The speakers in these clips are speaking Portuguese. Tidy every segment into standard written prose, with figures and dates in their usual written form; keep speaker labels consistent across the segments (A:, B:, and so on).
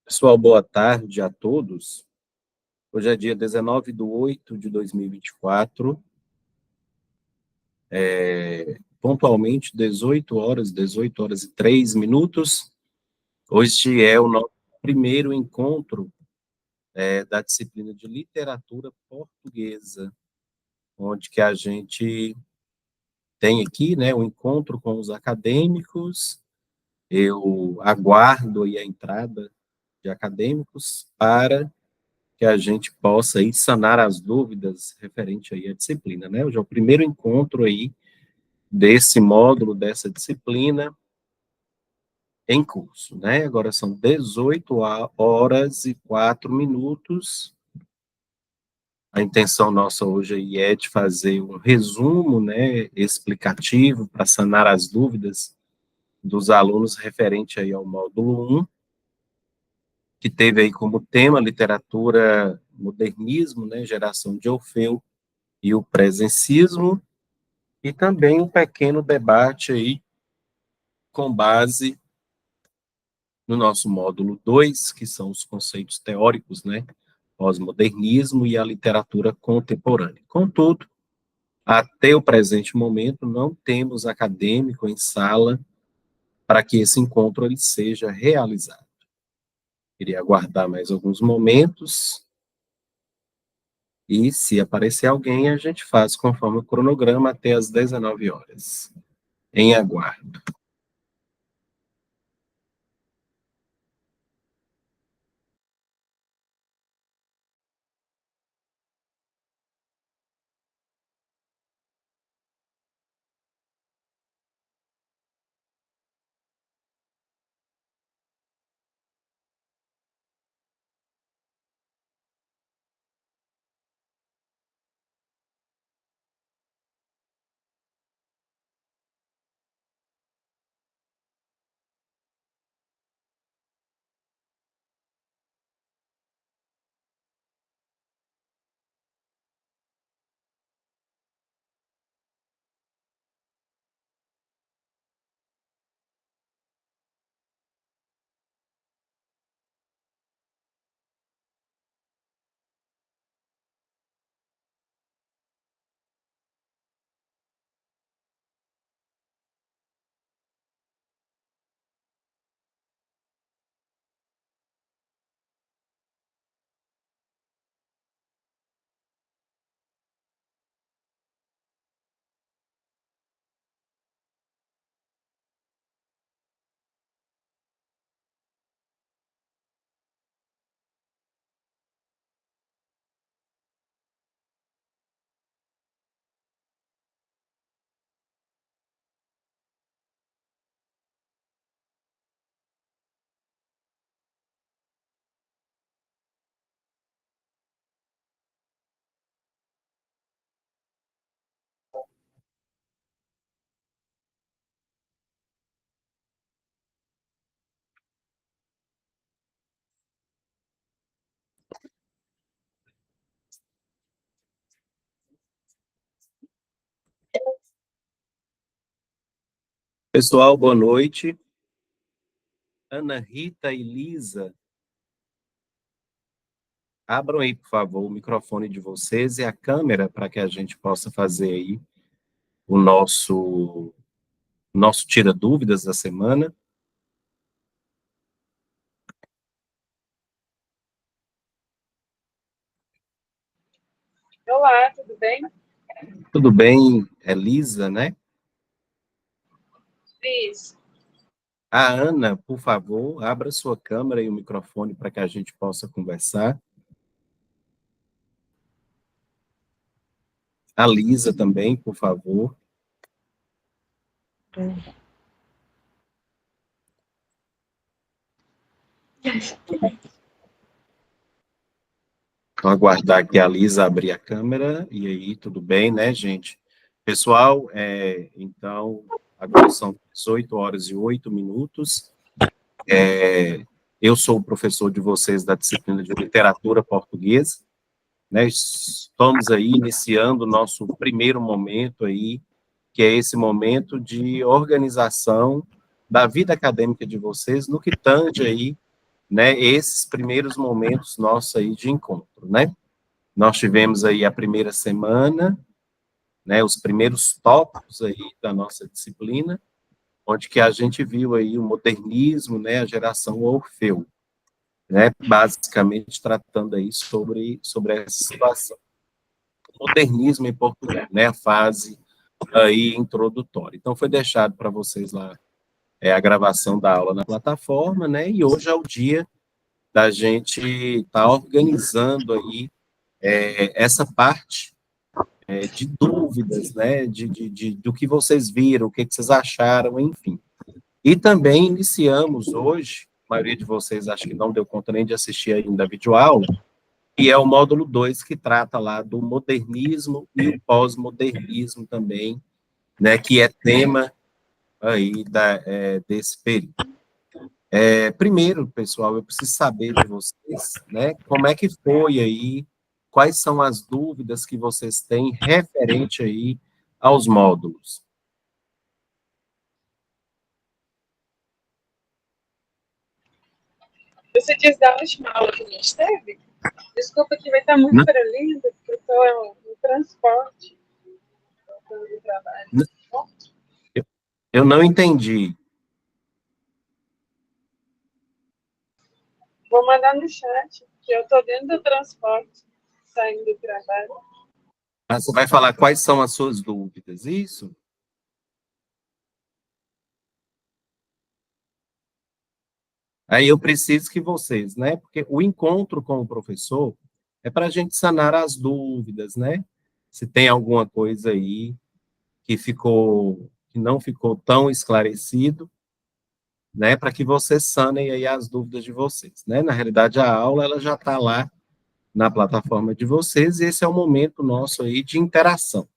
A: Pessoal, boa tarde a todos. Hoje é dia 19/8/2024, pontualmente 18 horas e 3 minutos. Hoje é o nosso primeiro encontro da disciplina de literatura portuguesa, onde que a gente tem aqui, né, o encontro com os acadêmicos. Eu aguardo aí a entrada de acadêmicos para que a gente possa aí sanar as dúvidas referente aí à disciplina, né? Hoje é o primeiro encontro aí desse módulo, dessa disciplina em curso, né? Agora são 18 horas e 4 minutos. A intenção nossa hoje aí é de fazer um resumo, né, explicativo para sanar as dúvidas dos alunos referente aí ao módulo 1, que teve aí como tema literatura, modernismo, né, geração de Orfeu e o presencismo, e também um pequeno debate aí com base no nosso módulo 2, que são os conceitos teóricos, né, pós-modernismo e a literatura contemporânea. Contudo, até o presente momento, não temos acadêmico em sala para que esse encontro ele seja realizado. Queria aguardar mais alguns momentos e, se aparecer alguém, a gente faz conforme o cronograma até às 19 horas. Em aguardo. Pessoal, boa noite. Ana Rita e Lisa, abram aí, por favor, o microfone de vocês e a câmera para que a gente possa fazer aí o nosso tira-dúvidas da semana.
B: Olá, tudo bem?
A: Tudo bem, é Lisa, né?
B: Isso.
A: A Ana, por favor, abra sua câmera e o microfone para que a gente possa conversar. A Lisa também, por favor. Vou aguardar aqui a Lisa abrir a câmera, e aí, tudo bem, né, gente? Pessoal, então, agora são 18 horas e 8 minutos. Eu sou o professor de vocês da disciplina de literatura portuguesa, né? Estamos aí iniciando o nosso primeiro momento aí, que é esse momento de organização da vida acadêmica de vocês, no que tange aí, né, esses primeiros momentos nossos aí de encontro, né? Nós tivemos aí a primeira semana, né, os primeiros tópicos aí da nossa disciplina, onde que a gente viu aí o modernismo, né, a geração Orfeu, né, basicamente tratando aí sobre essa situação. O modernismo em Portugal, né, a fase aí introdutória. Então, foi deixado para vocês lá a gravação da aula na plataforma, né, e hoje é o dia da gente estar organizando aí essa parte de dúvidas, né, do que vocês viram, o que vocês acharam, enfim. E também iniciamos hoje, a maioria de vocês acho que não deu conta nem de assistir ainda a videoaula, e é o módulo 2 que trata lá do modernismo e o pós-modernismo também, né, que é tema aí desse período. Primeiro, pessoal, eu preciso saber de vocês, né, como é que foi aí, quais são as dúvidas que vocês têm referente aí aos módulos.
B: Você diz da última aula que a gente teve? Desculpa que vai estar muito barulhento, porque eu estou no transporte do trabalho.
A: Eu não entendi.
B: Vou mandar no chat, que eu estou dentro do transporte, saindo do trabalho.
A: Você vai falar quais são as suas dúvidas, isso? Aí eu preciso que vocês, né? Porque o encontro com o professor é para a gente sanar as dúvidas, né? Se tem alguma coisa aí que não ficou tão esclarecido, né? Para que vocês sanem aí as dúvidas de vocês, né? Na realidade, a aula ela já está lá na plataforma de vocês e esse é o momento nosso aí de interação.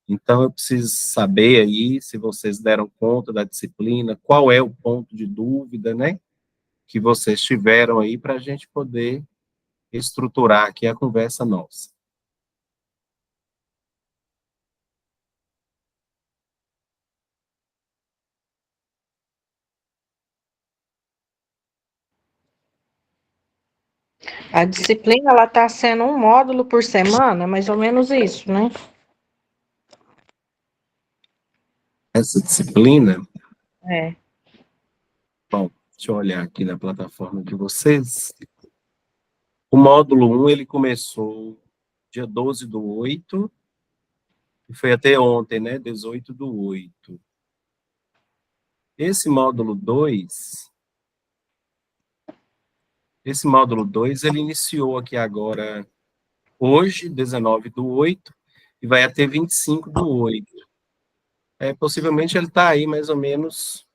A: Então, eu preciso saber aí se vocês deram conta da disciplina, qual é o ponto de dúvida, né? Que vocês tiveram aí para a gente poder estruturar aqui a conversa nossa.
C: A disciplina, ela está sendo um módulo por semana, mais ou menos isso, né?
A: Essa disciplina,
C: É.
A: bom, deixa eu olhar aqui na plataforma de vocês. O módulo 1, ele começou dia 12/8, e foi até ontem, né, 18/8. Esse módulo 2, ele iniciou aqui agora, hoje, 19/8, e vai até 25/8. Possivelmente ele está aí mais ou menos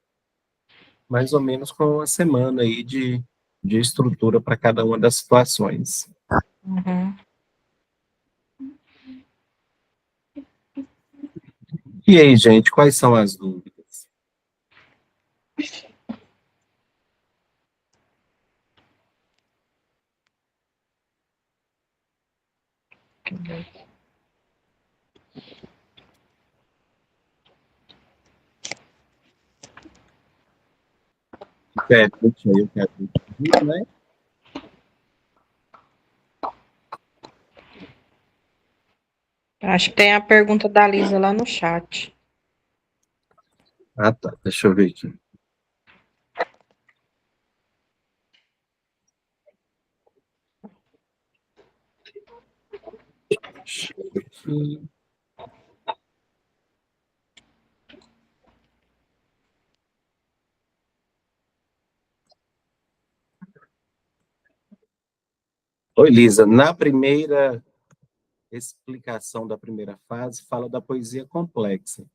A: com uma semana aí de estrutura para cada uma das situações.
C: Uhum.
A: E aí, gente, quais são as dúvidas? Deixa eu quero pedir, né?
C: Acho que tem a pergunta da Lisa lá no chat.
A: Ah, tá. Deixa eu ver aqui. Oi, Lisa. Na primeira explicação da primeira fase, fala da poesia complexa.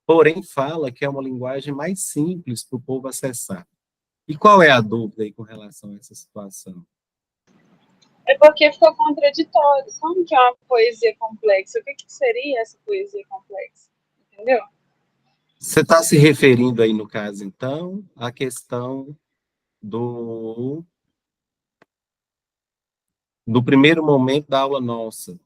A: Porém, fala que é uma linguagem mais simples para o povo acessar. E qual é a dúvida aí com relação a essa situação?
B: É porque ficou contraditório. Como que é uma poesia complexa? O que seria essa poesia complexa? Entendeu?
A: Você está se referindo aí, no caso, então, à questão do primeiro momento da aula nossa.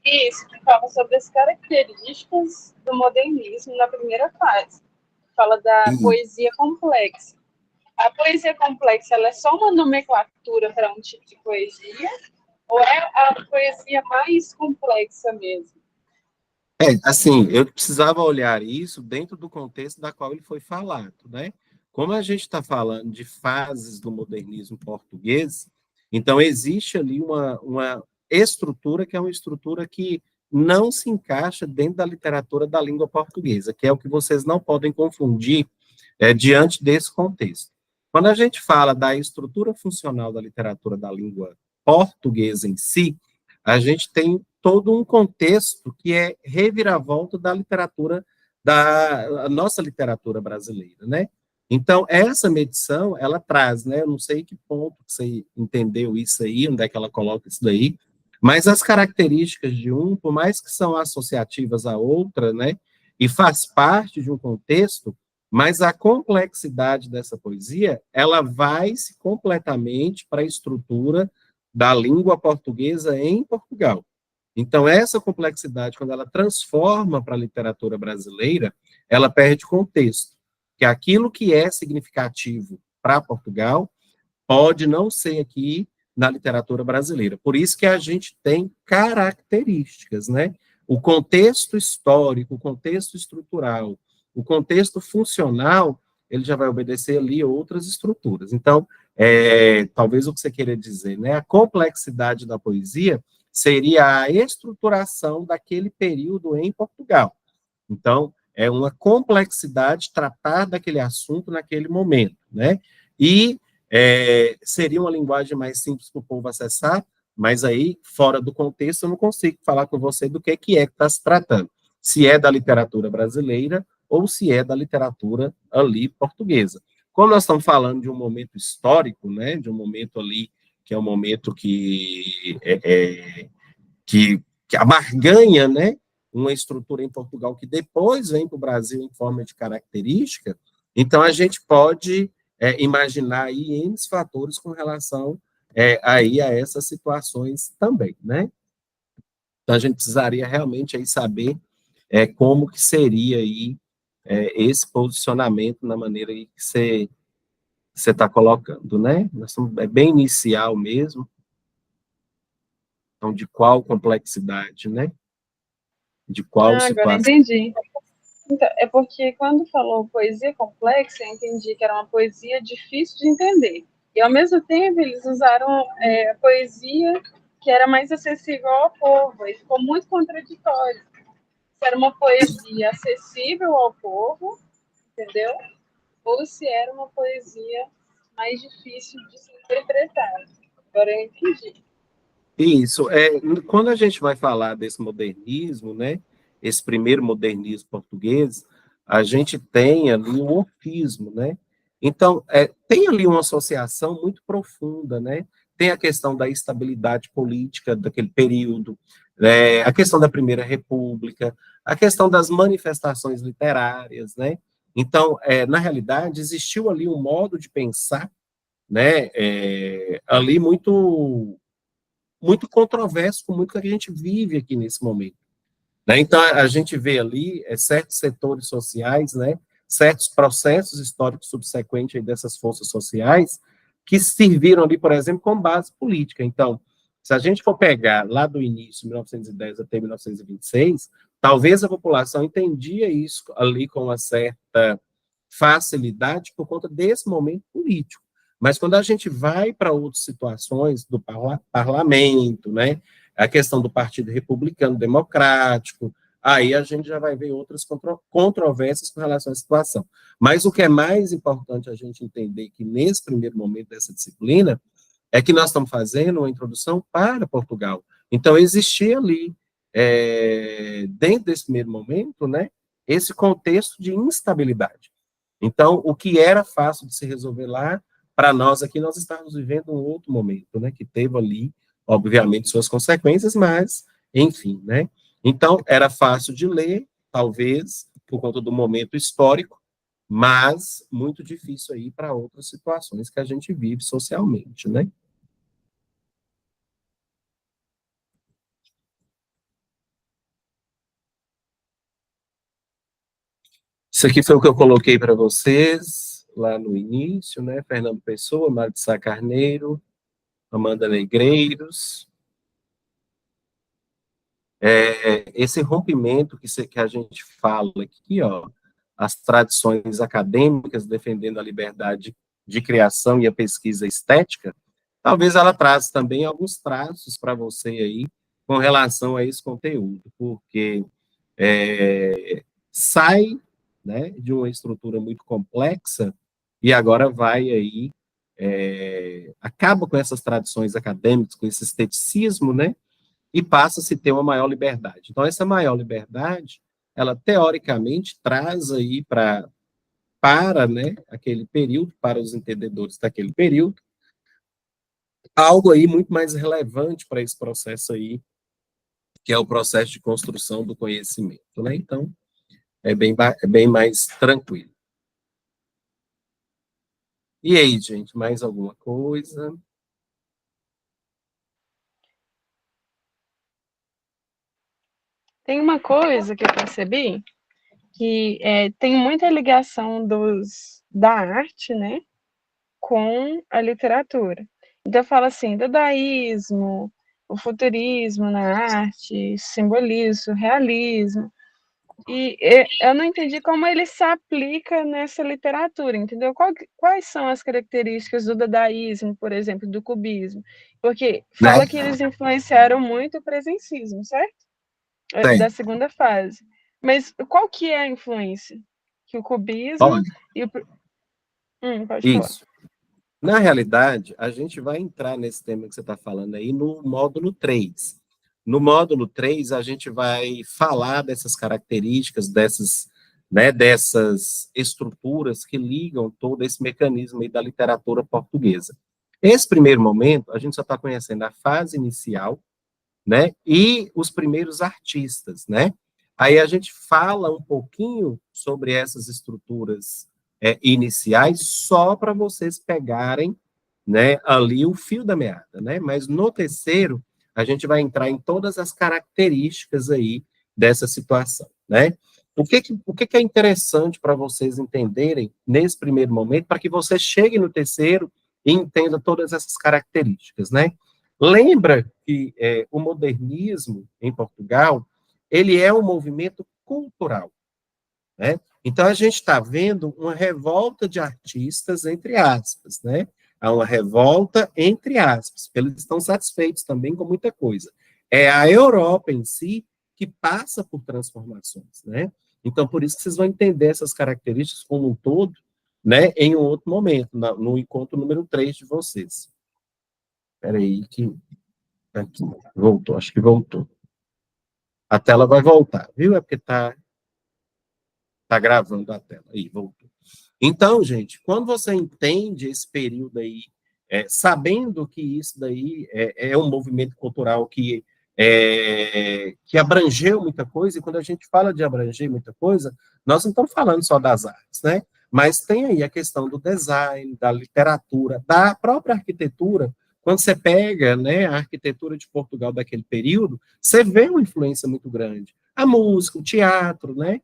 B: Isso, que fala sobre as características do modernismo na primeira fase. Fala da poesia complexa. a poesia complexa, ela é só uma nomenclatura para um tipo de poesia? Ou é a poesia mais complexa mesmo?
A: Assim, eu precisava olhar isso dentro do contexto da qual ele foi falado, né? Como a gente está falando de fases do modernismo português, então existe ali uma estrutura que é uma estrutura que não se encaixa dentro da literatura da língua portuguesa, que é o que vocês não podem confundir diante desse contexto. Quando a gente fala da estrutura funcional da literatura da língua portuguesa em si, a gente tem todo um contexto que é reviravolta da literatura, da nossa literatura brasileira, né? Então, essa medição, ela traz, né? Eu não sei que ponto que você entendeu isso aí, onde é que ela coloca isso daí, mas as características de um, por mais que são associativas à outra, né? E faz parte de um contexto, mas a complexidade dessa poesia, ela vai-se completamente para a estrutura da língua portuguesa em Portugal. Então, essa complexidade, quando ela transforma para a literatura brasileira, ela perde contexto. Que aquilo que é significativo para Portugal pode não ser aqui na literatura brasileira. Por isso que a gente tem características, né? O contexto histórico, o contexto estrutural, o contexto funcional, ele já vai obedecer ali outras estruturas. Então, talvez o que você queira dizer, né? A complexidade da poesia seria a estruturação daquele período em Portugal. Então, é uma complexidade tratar daquele assunto naquele momento, né? E seria uma linguagem mais simples para o povo acessar, mas aí, fora do contexto, eu não consigo falar com você do que é que está se tratando. Se é da literatura brasileira ou se é da literatura ali portuguesa. Como nós estamos falando de um momento histórico, né, de um momento ali que é um momento que abarganha, né, uma estrutura em Portugal que depois vem para o Brasil em forma de característica, então a gente pode imaginar aí N fatores com relação aí a essas situações também, né? Então a gente precisaria realmente aí saber como que seria aí esse posicionamento na maneira aí que você está colocando, né? É bem inicial mesmo, então de qual complexidade, né? De qual
B: Agora
A: situação.
B: entendi. Então, é porque quando falou poesia complexa, eu entendi que era uma poesia difícil de entender. E, ao mesmo tempo, eles usaram poesia que era mais acessível ao povo, e ficou muito contraditório. Se era uma poesia acessível ao povo, entendeu? Ou se era uma poesia mais difícil de se interpretar. Agora eu entendi.
A: Isso, quando a gente vai falar desse modernismo, né, esse primeiro modernismo português, a gente tem ali o orfismo, né? Então, tem ali uma associação muito profunda, né? Tem a questão da estabilidade política daquele período, a questão da Primeira República, a questão das manifestações literárias, né? Então, na realidade, existiu ali um modo de pensar, né, ali muito controverso com muito que a gente vive aqui nesse momento. Né? Então, a gente vê ali certos setores sociais, né, certos processos históricos subsequentes dessas forças sociais, que serviram ali, por exemplo, como base política. Então, se a gente for pegar lá do início, 1910 até 1926, talvez a população entendia isso ali com uma certa facilidade por conta desse momento político. Mas quando a gente vai para outras situações do parlamento, né, a questão do Partido Republicano Democrático, aí a gente já vai ver outras controvérsias com relação à situação. Mas o que é mais importante a gente entender que nesse primeiro momento dessa disciplina é que nós estamos fazendo uma introdução para Portugal. Então, existia ali, dentro desse primeiro momento, né, esse contexto de instabilidade. Então, o que era fácil de se resolver lá, para nós aqui, nós estamos vivendo um outro momento, né, que teve ali, obviamente, suas consequências, mas, enfim, né. Então, era fácil de ler, talvez, por conta do momento histórico, mas muito difícil aí para outras situações que a gente vive socialmente, né. Isso aqui foi o que eu coloquei para vocês. lá no início, né? Fernando Pessoa, Mário de Sá Carneiro, Amanda Negreiros. Esse rompimento que a gente fala aqui, ó, as tradições acadêmicas defendendo a liberdade de criação e a pesquisa estética, talvez ela traz também alguns traços para você aí com relação a esse conteúdo, porque sai, né, de uma estrutura muito complexa e agora vai aí, acaba com essas tradições acadêmicas, com esse esteticismo, né, e passa a se ter uma maior liberdade. Então, essa maior liberdade, ela teoricamente traz aí para, né, aquele período, para os entendedores daquele período, algo aí muito mais relevante para esse processo aí, que é o processo de construção do conhecimento, né? Então, é bem mais tranquilo. E aí, gente, mais alguma coisa?
B: Tem uma coisa que eu percebi, que tem muita ligação da arte, né, com a literatura. Então, eu falo assim, dadaísmo, o futurismo na arte, simbolismo, realismo. E eu não entendi como ele se aplica nessa literatura, entendeu? Quais são as características do dadaísmo, por exemplo, do cubismo? Porque
A: Né?
B: fala que eles influenciaram muito o presencismo, certo?
A: Tem.
B: Da segunda fase. Mas qual que é a influência? Que o cubismo
A: Olha,
B: e o... pode falar.
A: isso. Na realidade, a gente vai entrar nesse tema que você está falando aí no módulo 3. No módulo 3, a gente vai falar dessas características, dessas estruturas que ligam todo esse mecanismo aí da literatura portuguesa. Esse primeiro momento, a gente só está conhecendo a fase inicial, né, e os primeiros artistas, né? Aí a gente fala um pouquinho sobre essas estruturas iniciais, só para vocês pegarem, né, ali o fio da meada, né? Mas no terceiro, a gente vai entrar em todas as características aí dessa situação, né? O que é interessante para vocês entenderem nesse primeiro momento, para que você chegue no terceiro e entenda todas essas características, né? Lembra que o modernismo em Portugal, ele é um movimento cultural, né? Então, a gente está vendo uma revolta de artistas, entre aspas, né? Há uma revolta, entre aspas, eles estão satisfeitos também com muita coisa. É a Europa em si que passa por transformações, né? Então, por isso que vocês vão entender essas características como um todo, né, em um outro momento, no encontro número 3 de vocês. Espera aí que... Aqui, voltou, acho que voltou. A tela vai voltar, viu? É porque tá gravando a tela. Aí, voltou. Então, gente, quando você entende esse período aí, sabendo que isso daí é um movimento cultural que abrangeu muita coisa, e quando a gente fala de abranger muita coisa, nós não estamos falando só das artes, né? Mas tem aí a questão do design, da literatura, da própria arquitetura. Quando você pega, né, a arquitetura de Portugal daquele período, você vê uma influência muito grande. A música, o teatro, né?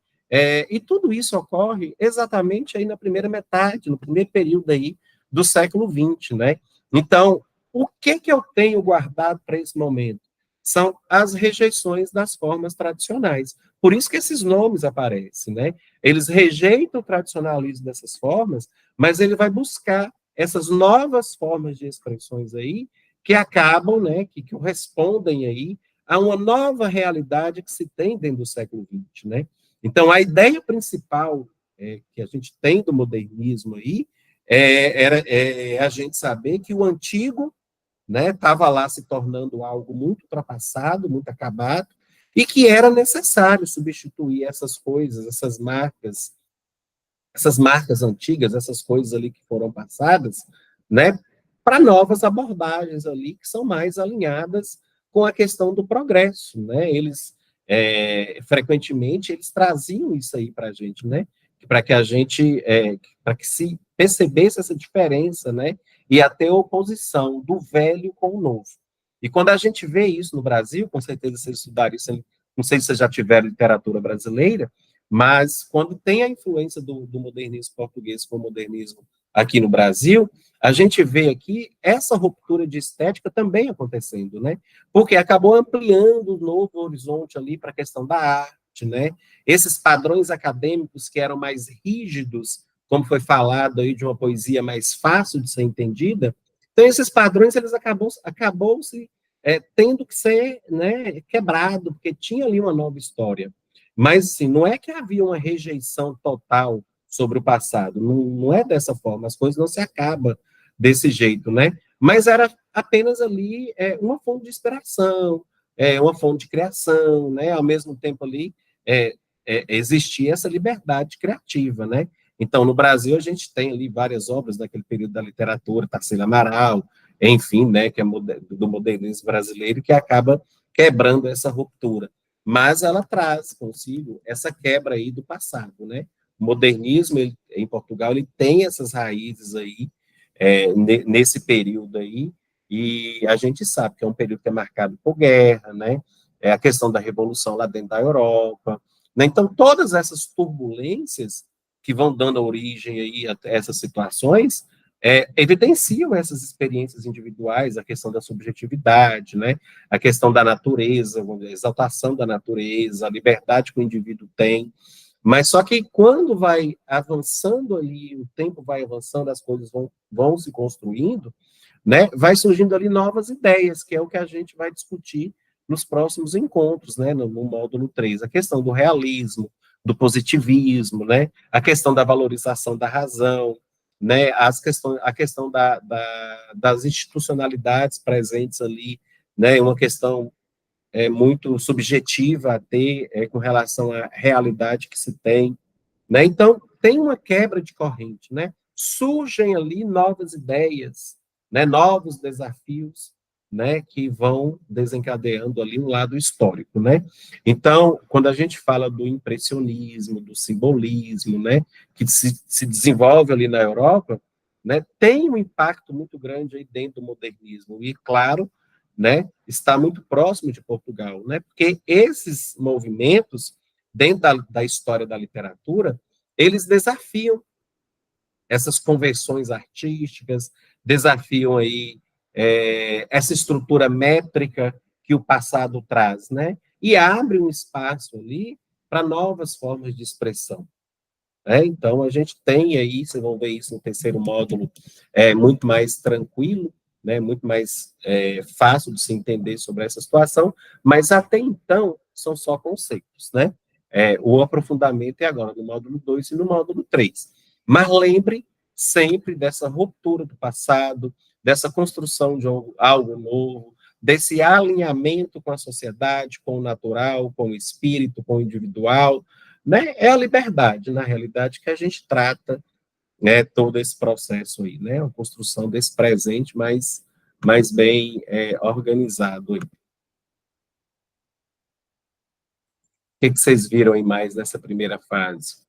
A: E tudo isso ocorre exatamente aí na primeira metade, no primeiro período aí do século XX, né? Então, o que eu tenho guardado para esse momento? São as rejeições das formas tradicionais. Por isso que esses nomes aparecem, né? Eles rejeitam o tradicionalismo dessas formas, mas ele vai buscar essas novas formas de expressões aí que acabam, né, que correspondem aí a uma nova realidade que se tem dentro do século XX, né? Então, a ideia principal que a gente tem do modernismo aí era a gente saber que o antigo, né, estava lá se tornando algo muito ultrapassado, muito acabado, e que era necessário substituir essas coisas, essas marcas antigas, essas coisas ali que foram passadas, né, para novas abordagens ali que são mais alinhadas com a questão do progresso, né? Eles frequentemente eles traziam isso aí para a gente, né? Para que a gente, para que se percebesse essa diferença, né? E até a oposição do velho com o novo. E quando a gente vê isso no Brasil, com certeza vocês estudaram isso, não sei se vocês já tiveram literatura brasileira, Mas, quando tem a influência do modernismo português com o modernismo aqui no Brasil, a gente vê aqui essa ruptura de estética também acontecendo, né? Porque acabou ampliando o novo horizonte ali para a questão da arte, né? Esses padrões acadêmicos que eram mais rígidos, como foi falado aí de uma poesia mais fácil de ser entendida, então esses padrões eles acabou se tendo que ser, né, quebrado, porque tinha ali uma nova história. Mas, assim, não é que havia uma rejeição total sobre o passado, não é dessa forma, as coisas não se acabam desse jeito, né? Mas era apenas ali uma fonte de inspiração, uma fonte de criação, né? Ao mesmo tempo ali existia essa liberdade criativa, né? Então, no Brasil, a gente tem ali várias obras daquele período da literatura, Tarsila Amaral, enfim, né, que é do modernismo brasileiro, que acaba quebrando essa ruptura. Mas ela traz consigo essa quebra aí do passado, né? O modernismo, em Portugal, ele tem essas raízes aí, nesse período aí, e a gente sabe que é um período que é marcado por guerra, né? É a questão da revolução lá dentro da Europa, né? Então, todas essas turbulências que vão dando origem aí a essas situações, evidenciam essas experiências individuais, a questão da subjetividade, né? A questão da natureza, a exaltação da natureza, a liberdade que o indivíduo tem, mas só que quando vai avançando ali, o tempo vai avançando, as coisas vão se construindo, né? Vai surgindo ali novas ideias, que é o que a gente vai discutir nos próximos encontros, né? No módulo 3, a questão do realismo, do positivismo, né? A questão da valorização da razão, né? A questão das institucionalidades presentes ali, né? Uma questão muito subjetiva a ter com relação à realidade que se tem, né? Então, tem uma quebra de corrente, né? Surgem ali novas ideias, né? Novos desafios, né? Que vão desencadeando ali um lado histórico, né? Então, quando a gente fala do impressionismo, do simbolismo, né? Que se desenvolve ali na Europa, né? Tem um impacto muito grande aí dentro do modernismo e, claro, né? Está muito próximo de Portugal, né? Porque esses movimentos dentro da história da literatura, eles desafiam essas convenções artísticas, desafiam aí essa estrutura métrica que o passado traz, né? E abre um espaço ali para novas formas de expressão. Então, a gente tem aí, vocês vão ver isso no terceiro módulo, muito mais tranquilo, né, muito mais fácil de se entender sobre essa situação, mas até então são só conceitos, né? O aprofundamento é agora no módulo 2 e no módulo 3. Mas lembre sempre dessa ruptura do passado, dessa construção de algo novo, desse alinhamento com a sociedade, com o natural, com o espírito, com o individual, né? É a liberdade, na realidade, que a gente trata, né, todo esse processo aí, né? A construção desse presente mais bem organizado aí. O que vocês viram aí mais nessa primeira fase?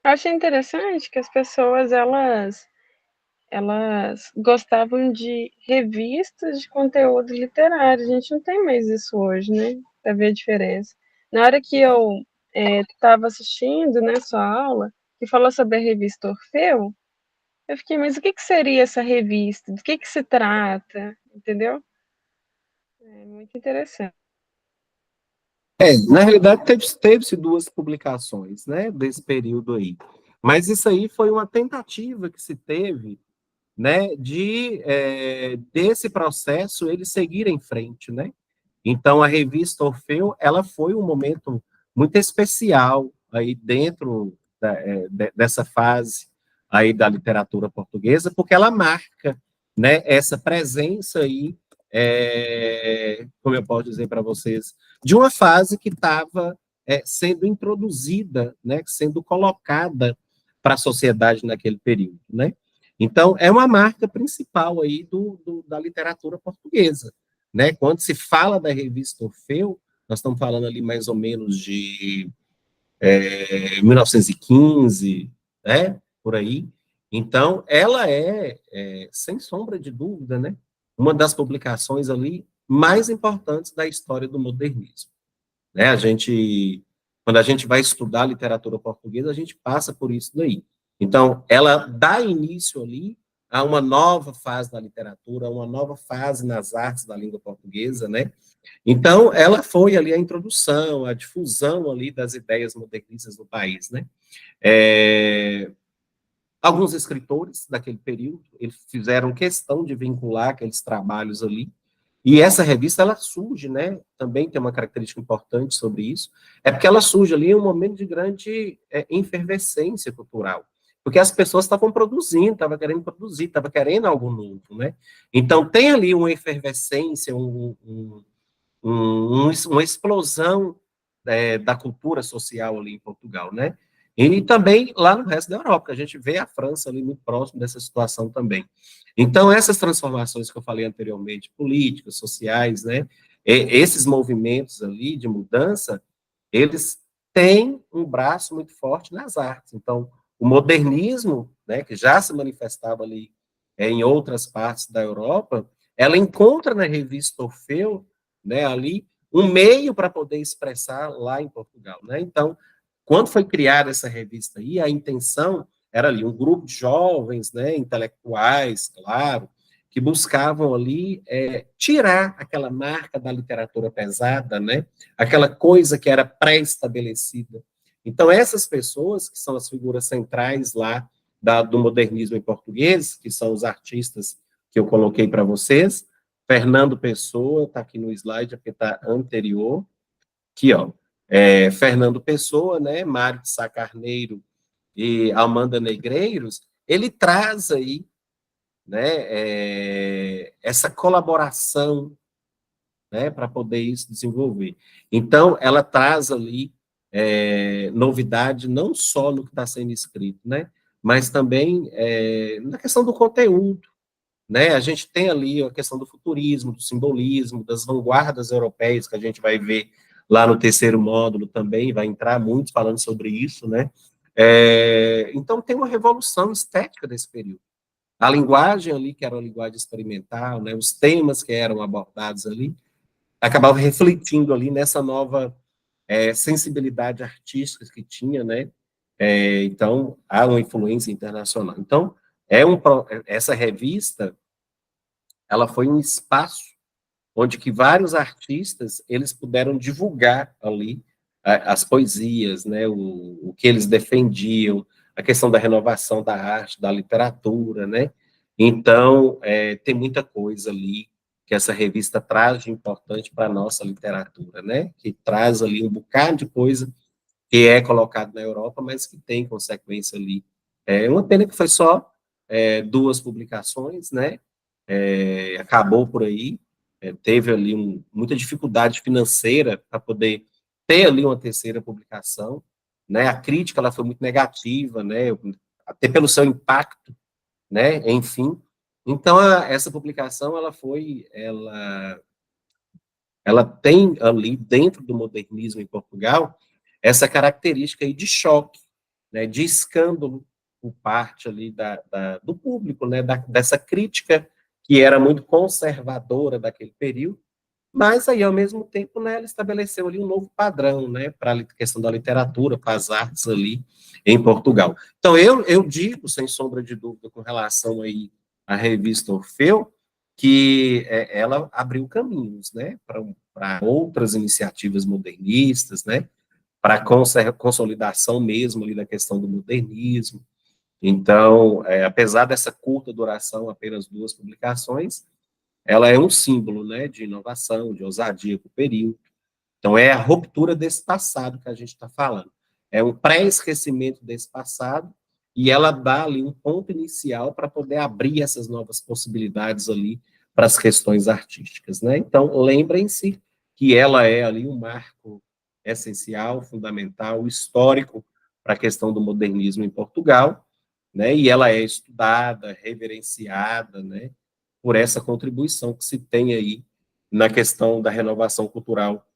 B: Eu achei interessante que as pessoas, elas gostavam de revistas de conteúdo literário. A gente não tem mais isso hoje, né? Para ver a diferença. Na hora que eu estava assistindo, né, sua aula, que falou sobre a revista Orfeu, eu fiquei, mas o que que seria essa revista? Do que se trata? Entendeu? É muito interessante.
A: Na realidade, teve-se duas publicações, né, desse período aí. Mas isso aí foi uma tentativa que se teve, né, desse processo ele seguir em frente, né? Então, a revista Orfeu, ela foi um momento muito especial aí dentro dessa fase aí da literatura portuguesa, porque ela marca, né, essa presença aí, como eu posso dizer para vocês, de uma fase que estava sendo introduzida, né, sendo colocada para a sociedade naquele período, né? Então, é uma marca principal aí da literatura portuguesa, né? Quando se fala da revista Orfeu, nós estamos falando ali mais ou menos de 1915, né? Por aí. Então, ela sem sombra de dúvida, né? Uma das publicações ali mais importantes da história do modernismo. né? Quando a gente vai estudar literatura portuguesa, a gente passa por isso daí. Então, ela dá início ali a uma nova fase da literatura, a uma nova fase nas artes da língua portuguesa, né? Então, ela foi ali a introdução, a difusão ali das ideias modernistas no país, né? Alguns escritores daquele período, eles fizeram questão de vincular aqueles trabalhos ali, e essa revista, ela surge, né, também tem uma característica importante sobre isso, é porque ela surge ali em um momento de grande efervescência cultural, porque as pessoas estavam produzindo, estavam querendo produzir, estavam querendo algo novo, né? Então, tem ali uma efervescência, uma explosão da cultura social ali em Portugal, né? E também lá no resto da Europa, a gente vê a França ali muito próximo dessa situação também. Então, essas transformações que eu falei anteriormente, políticas, sociais, né? Esses movimentos ali de mudança, eles têm um braço muito forte nas artes. Então, o modernismo, né, que já se manifestava ali em outras partes da Europa, ela encontra na revista Orfeu, né, ali, um meio para poder expressar lá em Portugal, né? Então, quando foi criada essa revista aí, a intenção era ali um grupo de jovens, né, intelectuais, claro, que buscavam ali tirar aquela marca da literatura pesada, né, aquela coisa que era pré-estabelecida. Então, essas pessoas, que são as figuras centrais lá do modernismo em português, que são os artistas que eu coloquei para vocês, Fernando Pessoa, está aqui no slide, porque está anterior. Aqui, ó. Fernando Pessoa, né? Mário de Sá Carneiro e Amanda Negreiros, ele traz aí, né, essa colaboração, né, para poder isso desenvolver. Então, ela traz ali novidade não só no que está sendo escrito, né, mas também na questão do conteúdo, né? A gente tem ali a questão do futurismo, do simbolismo, das vanguardas europeias, que a gente vai ver lá no terceiro módulo também, vai entrar muito falando sobre isso, né? Então, tem uma revolução estética desse período. A linguagem ali, que era uma linguagem experimental, né? Os temas que eram abordados ali, acabavam refletindo ali nessa nova sensibilidade artística que tinha, né? Então, há uma influência internacional. Então, essa revista, ela foi um espaço onde que vários artistas eles puderam divulgar ali as poesias, né, o que eles defendiam, a questão da renovação da arte, da literatura, né? Então, tem muita coisa ali que essa revista traz de importante para a nossa literatura, né? Que traz ali um bocado de coisa que é colocado na Europa, mas que tem consequência ali. É uma pena que foi só duas publicações, né? Acabou por aí, teve ali muita dificuldade financeira para poder ter ali uma terceira publicação, né? A crítica ela foi muito negativa, né? Até pelo seu impacto, né? Enfim, então essa publicação ela tem ali dentro do modernismo em Portugal essa característica aí de choque, né? De escândalo por parte ali do público, né? Dessa crítica que era muito conservadora daquele período, mas aí, ao mesmo tempo, né, ela estabeleceu ali um novo padrão, né, para a questão da literatura, para as artes ali em Portugal. Então, eu digo, sem sombra de dúvida, com relação aí à revista Orfeu, que ela abriu caminhos, né, para outras iniciativas modernistas, né, para a consolidação mesmo ali da questão do modernismo. Então, apesar dessa curta duração, apenas duas publicações, ela é um símbolo, né, de inovação, de ousadia para o período. Então, é a ruptura desse passado que a gente está falando. É um pré-esquecimento desse passado e ela dá ali um ponto inicial para poder abrir essas novas possibilidades ali para as questões artísticas, né? Então, lembrem-se que ela é ali um marco essencial, fundamental, histórico para a questão do modernismo em Portugal, né? E ela é estudada, reverenciada, né? Por essa contribuição que se tem aí na questão da renovação cultural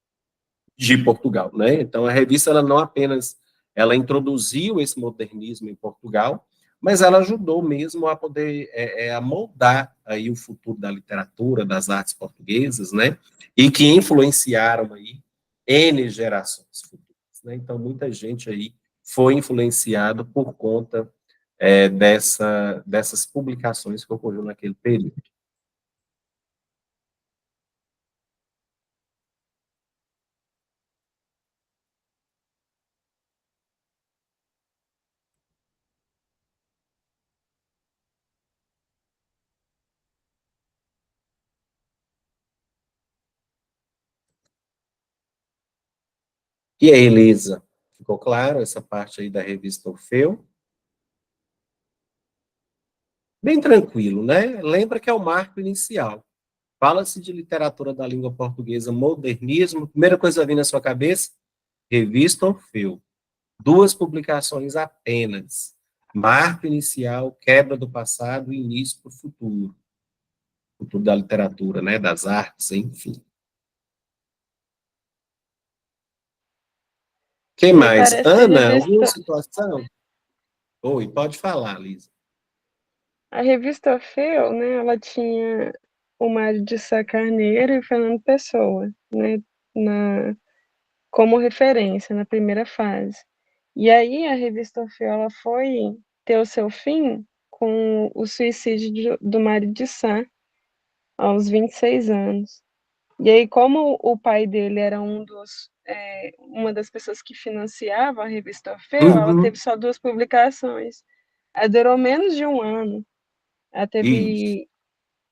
A: de Portugal, né? Então a revista ela não apenas ela introduziu esse modernismo em Portugal, mas ela ajudou mesmo a poder a moldar aí o futuro da literatura, das artes portuguesas, né? E que influenciaram aí N gerações futuras, né? Então, muita gente aí foi influenciado por conta dessas publicações que ocorreram naquele período. E aí, Elisa, ficou claro essa parte aí da revista Orfeu? Bem tranquilo, né? Lembra que é o marco inicial. Fala-se de literatura da língua portuguesa, modernismo, primeira coisa a vir na sua cabeça? Revista Orfeu. 2 publicações apenas. Marco inicial, quebra do passado e início para o futuro. Futuro da literatura, né? Das artes, enfim. Quem
B: Me
A: mais?
B: parece que
A: Ana, alguma situação? Oi, pode falar, Lisa.
B: a revista Orfeu, né, ela tinha o Mário de Sá Carneiro e o Fernando Pessoa, né, como referência na primeira fase. E aí a revista Orfeu ela foi ter o seu fim com o suicídio do Mário de Sá, aos 26 anos. E aí, como o pai dele era uma das pessoas que financiava a revista Orfeu, ela teve
A: Uhum,
B: só 2 publicações. Ela durou menos de um ano. Ela
A: isso,
B: teve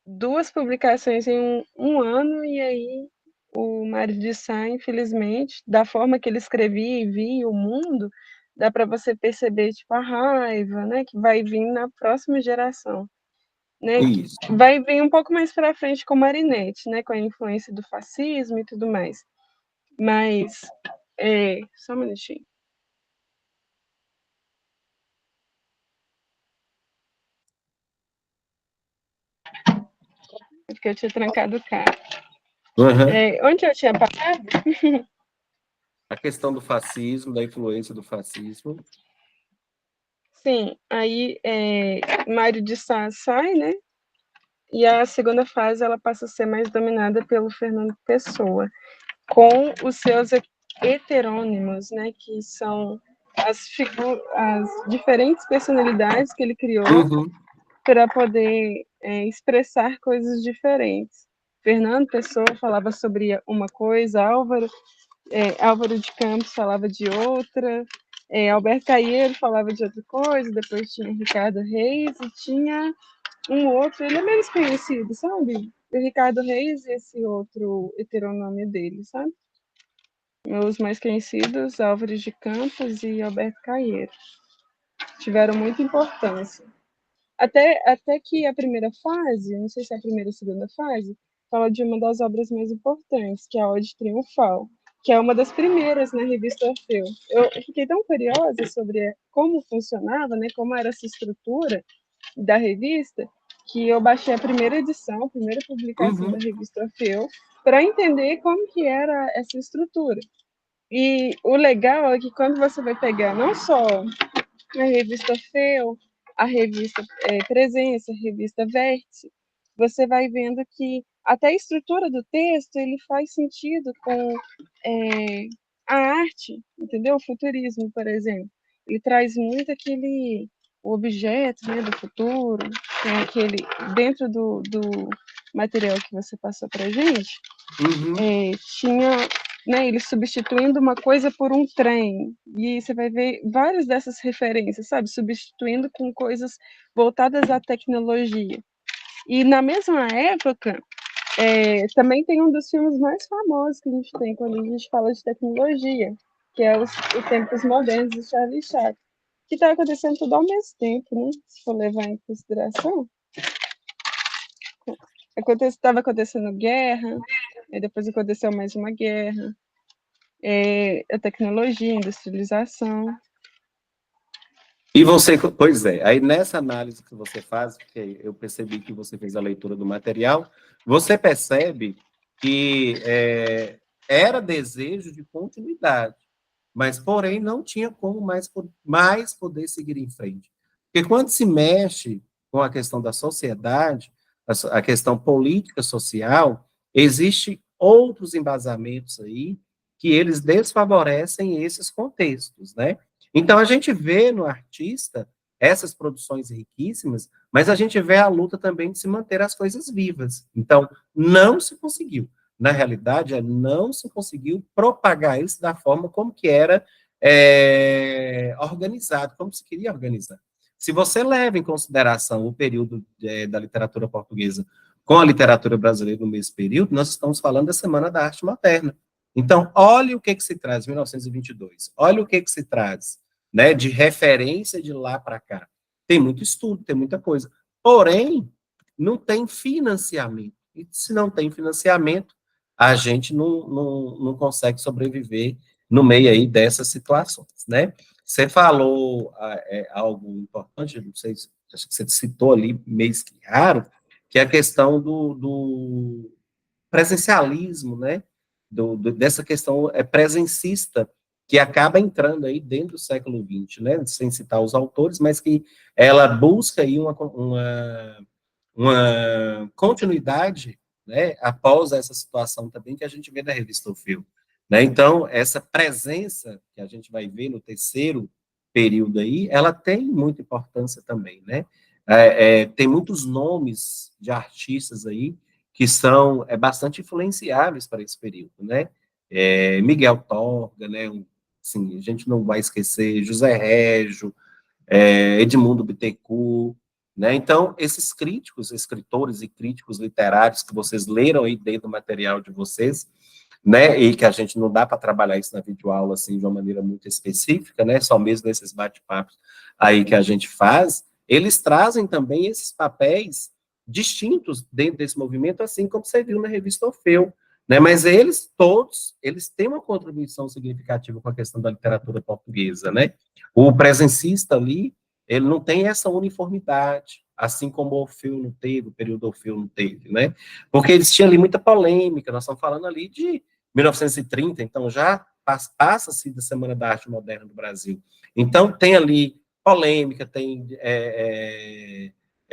B: 2 publicações em um ano, e aí o Mário de Sá, infelizmente, da forma que ele escrevia e via o mundo, dá para você perceber tipo, a raiva, né, que vai vir na próxima geração. Né,
A: isso.
B: vai vir um pouco mais para frente com Marinette, né, com a influência do fascismo e tudo mais. Mas, só um minutinho. Porque eu tinha trancado o carro.
A: Uhum.
B: Onde eu tinha parado?
A: A questão do fascismo, da influência do fascismo.
B: Sim, aí Mário de Sá sai, né? E a segunda fase ela passa a ser mais dominada pelo Fernando Pessoa, com os seus heterônimos, né? Que são as diferentes personalidades que ele criou
A: Uhum.
B: para poder expressar coisas diferentes. Fernando Pessoa falava sobre uma coisa, Álvaro de Campos falava de outra, Alberto Caieiro falava de outra coisa, depois tinha Ricardo Reis e tinha um outro, ele é menos conhecido, sabe? O Ricardo Reis e esse outro heteronômio dele, sabe? Os mais conhecidos, Álvaro de Campos e Alberto Caieiro, tiveram muita importância. Até que a primeira fase, não sei se é a primeira ou a segunda fase, fala de uma das obras mais importantes, que é a Ode Triunfal, que é uma das primeiras na revista Orfeu. Eu fiquei tão curiosa sobre como funcionava, né, como era essa estrutura da revista, que eu baixei a primeira edição, a primeira publicação da
A: Uhum.
B: revista Orfeu, para entender como que era essa estrutura. E o legal é que quando você vai pegar não só a revista Feu, a revista Presença, a revista Vértice, você vai vendo que até a estrutura do texto ele faz sentido com a arte, entendeu? O futurismo, por exemplo. Ele traz muito aquele objeto, né, do futuro, tem aquele dentro do material que você passou para gente,
A: Uhum.
B: tinha, né, ele substituindo uma coisa por um trem. E você vai ver várias dessas referências, sabe? Substituindo com coisas voltadas à tecnologia. E na mesma época, também tem um dos filmes mais famosos que a gente tem quando a gente fala de tecnologia, que é Os Tempos Modernos, de Charlie Chaplin, que está acontecendo tudo ao mesmo tempo, né? Se for levar em consideração. Estava acontecendo guerra, e depois aconteceu mais uma guerra, a tecnologia, a industrialização.
A: E você, pois é, aí nessa análise que você faz, porque eu percebi que você fez a leitura do material, você percebe que era desejo de continuidade, mas, porém, não tinha como mais poder seguir em frente. Porque quando se mexe com a questão da sociedade, a questão política social, existe outros embasamentos aí que eles desfavorecem esses contextos, né? Então, a gente vê no artista essas produções riquíssimas, mas a gente vê a luta também de se manter as coisas vivas. Então, não se conseguiu. Na realidade, não se conseguiu propagar isso da forma como que era organizado, como se queria organizar. Se você leva em consideração o período da literatura portuguesa com a literatura brasileira no mesmo período, nós estamos falando da Semana da Arte Moderna. Então, olha o que se traz, 1922, olha o que se traz, né, de referência de lá para cá. Tem muito estudo, tem muita coisa. Porém, não tem financiamento. E se não tem financiamento, a gente não consegue sobreviver no meio aí dessas situações, né? Você falou algo importante, não sei, acho que você citou ali, meio que raro, que é a questão do presencialismo, né? Dessa questão presencista, que acaba entrando aí dentro do século XX, né? Sem citar os autores, mas que ela busca aí uma continuidade, né, após essa situação também que a gente vê na revista O Fio, né? Então, essa presença que a gente vai ver no terceiro período aí, ela tem muita importância também, né? Tem muitos nomes de artistas aí que são bastante influenciáveis para esse período, né? Miguel Torga, né? Assim, a gente não vai esquecer José Régio, Edmundo Bittencourt, né? Então, esses críticos, escritores e críticos literários que vocês leram aí dentro do material de vocês, né, e que a gente não dá para trabalhar isso na videoaula assim de uma maneira muito específica, né, só mesmo nesses bate-papos aí que a gente faz, eles trazem também esses papéis distintos dentro desse movimento, assim como você viu na revista Orfeu, né, mas eles todos, eles têm uma contribuição significativa com a questão da literatura portuguesa, né? O presencista ali, ele não tem essa uniformidade, assim como o Orfeu não teve, o período Orfeu não teve, né? Porque eles tinham ali muita polêmica, nós estamos falando ali de 1930, então já passa-se da Semana da Arte Moderna do Brasil. Então tem ali polêmica, tem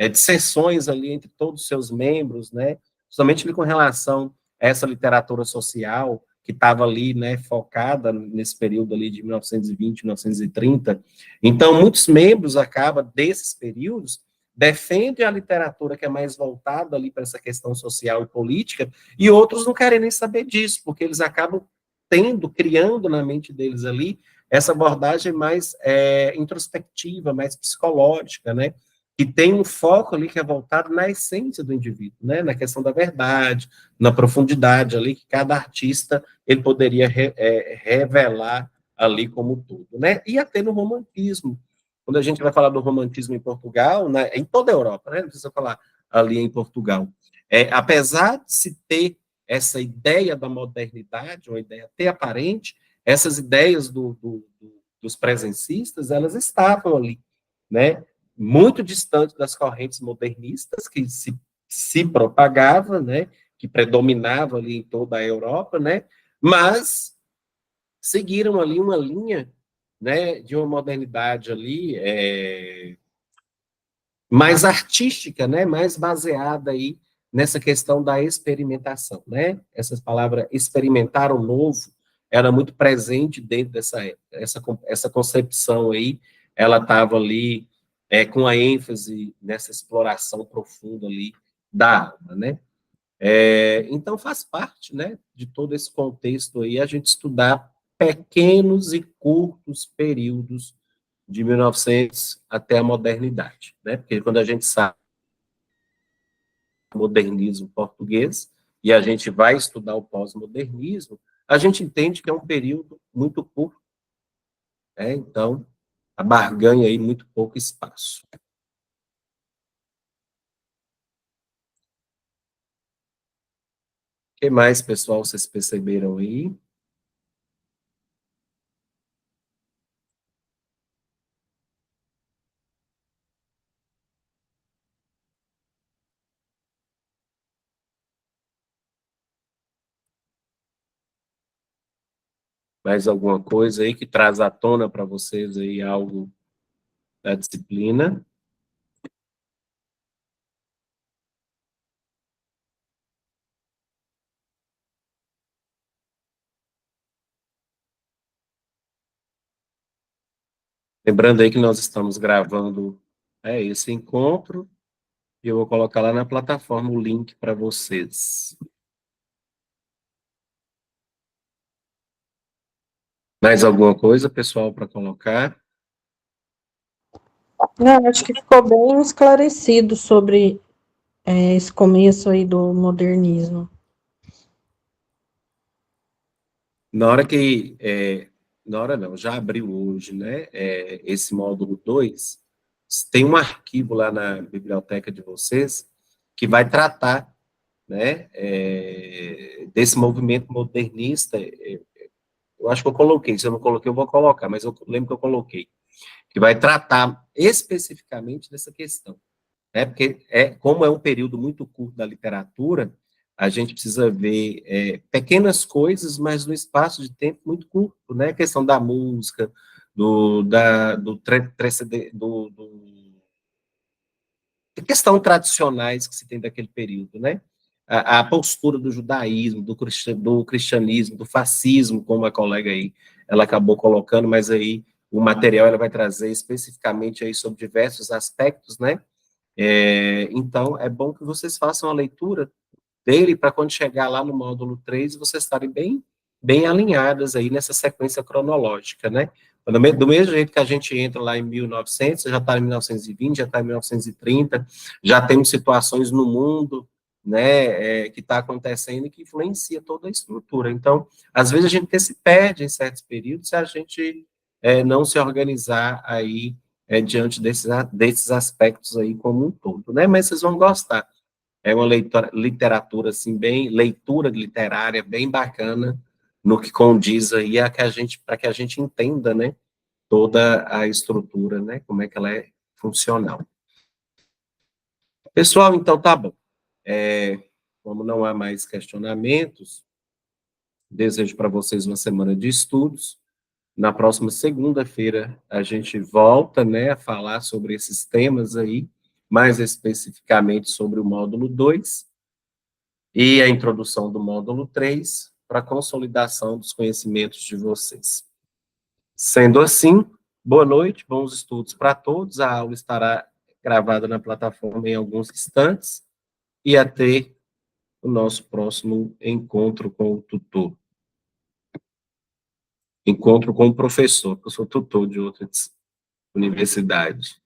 A: dissensões ali entre todos os seus membros, né? Somente com relação a essa literatura social que estava ali, né, focada nesse período ali de 1920, 1930. Então, muitos membros acabam desses períodos defendem a literatura que é mais voltada ali para essa questão social e política, e outros não querem nem saber disso, porque eles acabam criando na mente deles ali essa abordagem mais introspectiva, mais psicológica, né? Que tem um foco ali que é voltado na essência do indivíduo, né? Na questão da verdade, na profundidade ali que cada artista ele poderia revelar ali como tudo, né? E até no romantismo. Quando a gente vai falar do romantismo em Portugal, né, em toda a Europa, né? Não precisa falar ali em Portugal. Apesar de se ter essa ideia da modernidade, uma ideia até aparente, essas ideias dos presencistas, elas estavam ali, né? Muito distante das correntes modernistas que se propagava, né? Que predominava ali em toda a Europa, né? Mas seguiram ali uma linha, né, de uma modernidade ali mais artística, né, mais baseada aí nessa questão da experimentação, né? Essa palavra experimentar o novo era muito presente dentro dessa época. Essa concepção aí, ela estava ali com a ênfase nessa exploração profunda ali da alma, né? Então faz parte, né, de todo esse contexto aí a gente estudar pequenos e curtos períodos de 1900 até a modernidade, né? Porque quando a gente sabe o modernismo português e a gente vai estudar o pós-modernismo, a gente entende que é um período muito curto, né? Então, a barganha aí muito pouco espaço. O que mais, pessoal, vocês perceberam aí? Mais alguma coisa aí que traz à tona para vocês aí algo da disciplina? Lembrando aí que nós estamos gravando esse encontro, e eu vou colocar lá na plataforma o link para vocês. Mais alguma coisa, pessoal, para colocar?
C: Não, acho que ficou bem esclarecido sobre esse começo aí do modernismo.
A: Na hora que, na hora não, já abriu hoje, né, esse módulo 2, tem um arquivo lá na biblioteca de vocês que vai tratar, né, desse movimento modernista. Eu acho que eu coloquei, se eu não coloquei, eu vou colocar, mas eu lembro que eu coloquei, que vai tratar especificamente dessa questão, né, porque como é um período muito curto da literatura, a gente precisa ver pequenas coisas, mas no espaço de tempo muito curto, né, a questão da música, de questão tradicionais que se tem daquele período, né, a postura do judaísmo, do cristianismo, do fascismo, como a colega aí, ela acabou colocando, mas aí o material ela vai trazer especificamente aí sobre diversos aspectos, né, então, é bom que vocês façam a leitura dele para quando chegar lá no módulo 3, vocês estarem bem alinhadas aí nessa sequência cronológica, né? Do mesmo jeito que a gente entra lá em 1900, já está em 1920, já está em 1930, já temos situações no mundo, né, que está acontecendo e que influencia toda a estrutura. Então, às vezes a gente se perde em certos períodos se a gente não se organizar aí diante desses aspectos aí como um todo, né? Mas vocês vão gostar. É uma literatura, assim, leitura literária bem bacana, no que condiz aí para que a gente entenda, né, toda a estrutura, né, como é que ela é funcional. Pessoal, então tá bom. Como não há mais questionamentos, desejo para vocês uma semana de estudos. Na próxima segunda-feira, a gente volta, né, a falar sobre esses temas aí, mais especificamente sobre o módulo 2 e a introdução do módulo 3 para a consolidação dos conhecimentos de vocês. Sendo assim, boa noite, bons estudos para todos. A aula estará gravada na plataforma em alguns instantes e até o nosso próximo encontro com o tutor. Encontro com o professor, eu sou tutor de outra universidade.